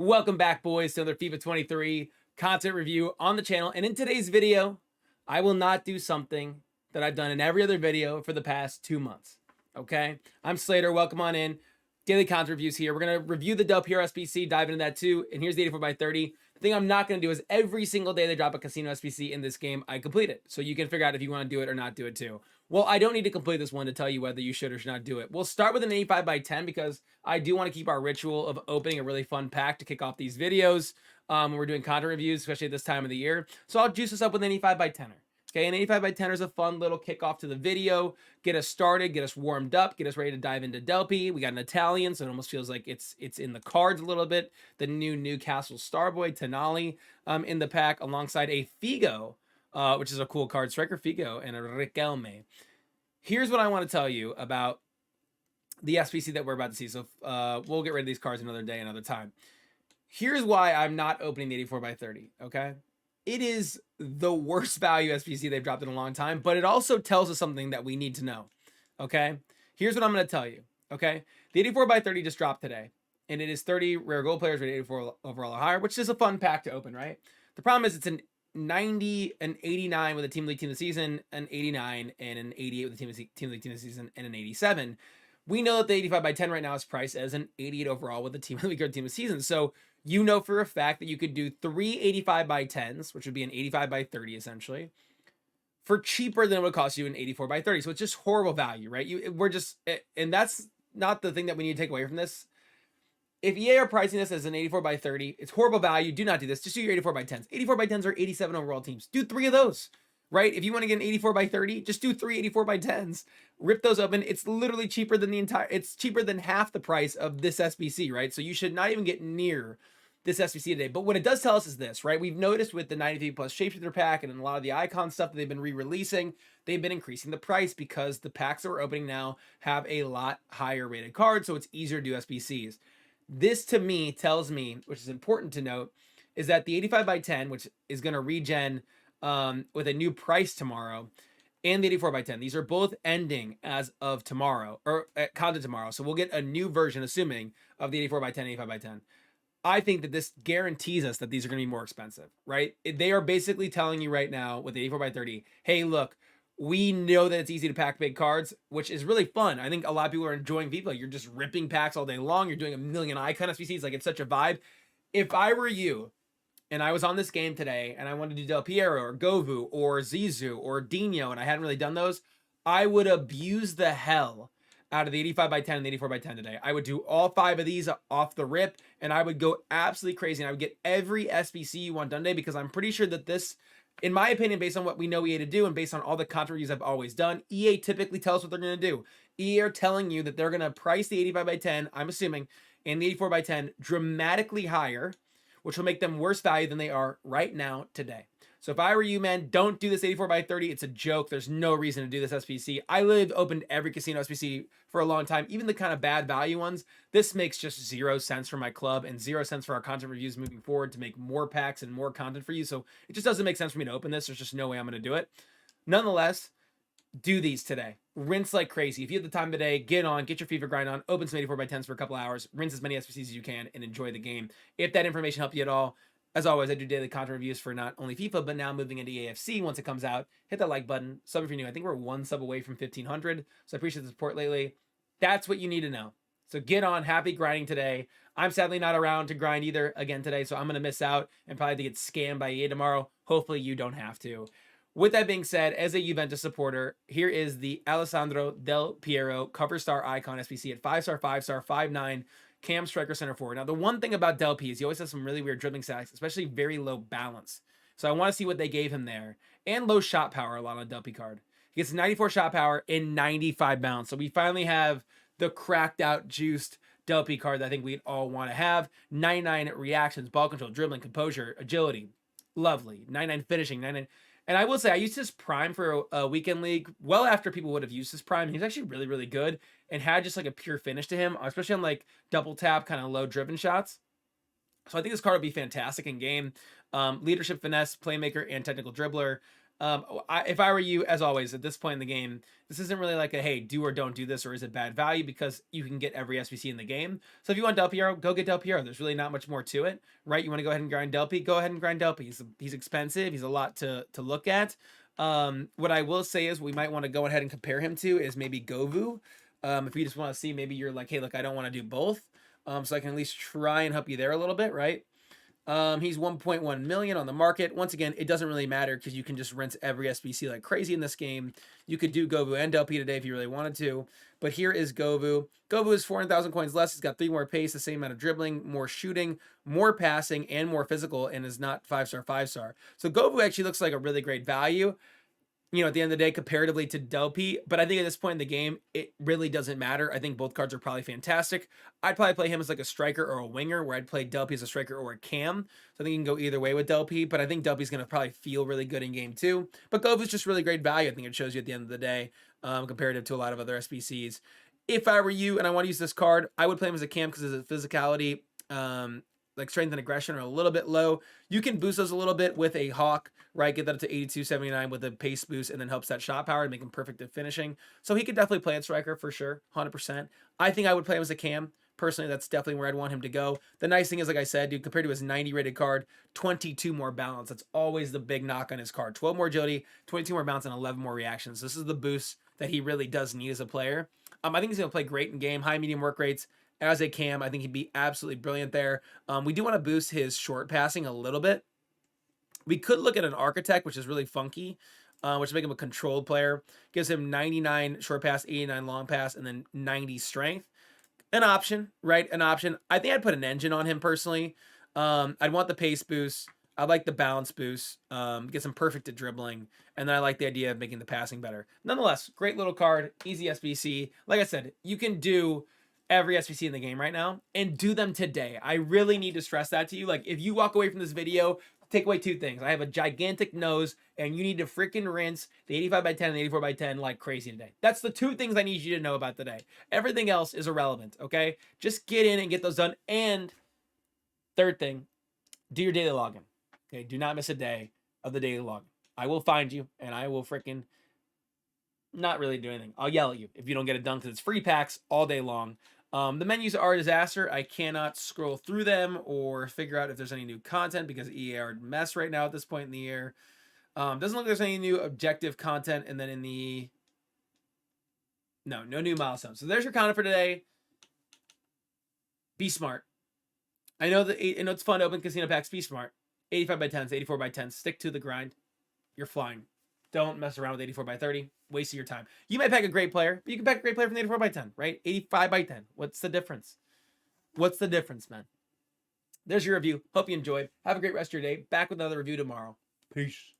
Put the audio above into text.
Welcome back, boys, to another FIFA 23 content review on the channel. And in today's video, I will not do something that I've done in every other video for the past 2 months. Okay? I'm Slater. Welcome on in. Daily content reviews here. We're going to review the Piero SBC, dive into that too. And here's the 84x30. The thing I'm not going to do is every single day they drop a casino SBC in this game, I complete it. So you can figure out if you want to do it or not do it too. Well, I don't need to complete this one to tell you whether you should or should not do it. We'll start with an 85x10 because I do want to keep our ritual of opening a really fun pack to kick off these videos when we're doing content reviews, especially at this time of the year. So I'll juice this up with an 85x10er. Okay, an 85x10 is a fun little kickoff to the video, get us started, get us warmed up, get us ready to dive into Delpy. We got an Italian, so it almost feels like it's in the cards a little bit. The new Newcastle Starboy, Tonali, in the pack, alongside a Figo, which is a cool card, striker Figo, and a Riquelme. Here's what I want to tell you about the SBC that we're about to see. So we'll get rid of these cards another day, another time. Here's why I'm not opening the 84x30, okay? It is the worst value SBC they've dropped in a long time, but it also tells us something that we need to know, okay? Here's what I'm going to tell you, okay? The 84x30 just dropped today, and it is 30 rare gold players rated 84 overall or higher, which is a fun pack to open, right? The problem is it's an 90, an 89 with a team league team of the season, an 89, and an 88 with a team league team of the season, and an 87. We know that the 85x10 right now is priced as an 88 overall with a team league or team of the season, so you know for a fact that you could do 3 85x10s, which would be an 85x30 essentially, for cheaper than it would cost you an 84x30. So it's just horrible value, right? And that's not the thing that we need to take away from this. If EA are pricing this as an 84x30, it's horrible value. Do not do this. Just do your 84x10s. 84x10s are 87 overall teams. Do 3 of those, right? If you want to get an 84x30, just do 3 84x10s. Rip those open. It's literally cheaper than it's cheaper than half the price of this SBC, right? So you should not even get near this SBC today. But what it does tell us is this, right? We've noticed with the 93 plus shapeshifter pack and a lot of the icon stuff that they've been re-releasing, they've been increasing the price because the packs that we're opening now have a lot higher rated cards, so it's easier to do SBCs. This to me tells me, which is important to note, is that the 85x10, which is going to regen with a new price tomorrow, and the 84x10, these are both ending as of tomorrow, or content tomorrow. So we'll get a new version, assuming, of the 84x10, 85x10. I think that this guarantees us that these are going to be more expensive, right? They are basically telling you right now with the 84x30, hey, look, we know that it's easy to pack big cards, which is really fun. I think a lot of people are enjoying FIFA. You're just ripping packs all day long. You're doing a million icon SBCs. Like, it's such a vibe. If I were you, and I was on this game today, and I wanted to do Del Piero or Govu or Zizou or Dino, and I hadn't really done those, I would abuse the hell out of the 85x10 and the 84x10 today. I would do all 5 of these off the rip, and I would go absolutely crazy, and I would get every SBC you want done today, because I'm pretty sure that this, in my opinion, based on what we know EA to do, and based on all the content reviews I've always done, EA typically tells us what they're going to do. EA are telling you that they're going to price the 85x10, I'm assuming, and the 84x10 dramatically higher, which will make them worse value than they are right now today. So if I were you, man, don't do this 84x30. It's a joke. There's no reason to do this SBC. I literally opened every casino SBC for a long time, even the kind of bad value ones. This makes just 0 sense for my club and 0 sense for our content reviews moving forward to make more packs and more content for you. So it just doesn't make sense for me to open this. There's just no way I'm going to do it. Nonetheless, do these today. Rinse like crazy. If you have the time today, get on, get your FIFA grind on, open some 84x10s for a couple hours, rinse as many SBCs as you can, and enjoy the game. If that information helped you at all, as always, I do daily content reviews for not only FIFA, but now moving into AFC once it comes out. Hit that like button. Sub if you're new. I think we're 1 sub away from 1,500, so I appreciate the support lately. That's what you need to know. So get on. Happy grinding today. I'm sadly not around to grind either again today, so I'm going to miss out and probably have to get scammed by EA tomorrow. Hopefully you don't have to. With that being said, as a Juventus supporter, here is the Alessandro Del Piero cover star icon SBC at 5-star, 5-star, 5'9", cam striker center forward. Now, the one thing about Del P is he always has some really weird dribbling stats, especially very low balance. So I want to see what they gave him there. And low shot power a lot on a Del P card. He gets 94 shot power and 95 balance. So we finally have the cracked out, juiced Del P card that I think we'd all want to have. 99 reactions, ball control, dribbling, composure, agility. Lovely. 99 finishing, 99. And I will say, I used his prime for a weekend league well after people would have used his prime. He's actually really, really good and had just like a pure finish to him, especially on like double tap, kind of low driven shots. So I think this card would be fantastic in game. Leadership, finesse, playmaker, and technical dribbler. If I were you, as always, at this point in the game, this isn't really like a, hey, do or don't do this, or is it bad value, because you can get every SBC in the game. So if you want Del Piero, go get Del Piero. There's really not much more to it, right? You want to go ahead and grind Del P, go ahead and grind Del P. He's expensive. He's a lot to look at. What I will say is we might want to go ahead and compare him to is maybe Govu. If you just want to see, maybe you're like, hey, look, I don't want to do both. So I can at least try and help you there a little bit, right? He's 1.1 million on the market. Once again, it doesn't really matter because you can just rinse every SBC like crazy in this game. You could do Govu and Del P today if you really wanted to. But here is Govu. Govu is 400,000 coins less. He's got 3 more pace, the same amount of dribbling, more shooting, more passing, and more physical, and is not 5-star, 5-star. So Govu actually looks like a really great value, you know, at the end of the day, comparatively to Del P. But I think at this point in the game, it really doesn't matter. I think both cards are probably fantastic. I'd probably play him as like a striker or a winger, where I'd play Del P as a striker or a cam. So I think you can go either way with Del P, but I think Del P is going to probably feel really good in game 2. But Govu's just really great value. I think it shows you at the end of the day, comparative to a lot of other SBCs. If I were you and I want to use this card, I would play him as a cam because his physicality, like strength and aggression, are a little bit low. You can boost those a little bit with a Hawk, right? Get that up to 82.79 with a pace boost, and then helps that shot power and make him perfect at finishing. So he could definitely play at striker for sure, 100%. I think I would play him as a cam. Personally, that's definitely where I'd want him to go. The nice thing is, like I said, dude, compared to his 90 rated card, 22 more balance. That's always the big knock on his card. 12 more agility, 22 more bounce, and 11 more reactions. This is the boost that he really does need as a player. I think he's going to play great in game, high, medium work rates. As a cam, I think he'd be absolutely brilliant there. We do want to boost his short passing a little bit. We could look at an architect, which is really funky, which make him a controlled player. Gives him 99 short pass, 89 long pass, and then 90 strength. An option, right? An option. I think I'd put an engine on him personally. I'd want the pace boost. I like the balance boost. Get some perfect at dribbling. And then I like the idea of making the passing better. Nonetheless, great little card. Easy SBC. Like I said, you can do every SBC in the game right now and do them today. I really need to stress that to you. Like, if you walk away from this video, take away 2 things. I have a gigantic nose, and you need to freaking rinse the 85 by 10 and the 84 by 10 like crazy today. That's the 2 things I need you to know about today. Everything else is irrelevant, okay? Just get in and get those done. And third thing, do your daily login. Okay, do not miss a day of the daily login. I will find you, and I will freaking not really do anything. I'll yell at you if you don't get it done, because it's free packs all day long. The menus are a disaster. I cannot scroll through them or figure out if there's any new content, because EA are a mess right now at this point in the year. Doesn't look like there's any new objective content. And then in the... No new milestones. So there's your content for today. Be smart. I know it's fun to open casino packs. Be smart. 85 by 10s, 84 by 10s. Stick to the grind. You're flying. Don't mess around with 84 by 30. Wasting your time. You might pack a great player, but you can pack a great player from the 84 by 10, right? 85 by 10. What's the difference? What's the difference, man? There's your review. Hope you enjoyed. Have a great rest of your day. Back with another review tomorrow. Peace.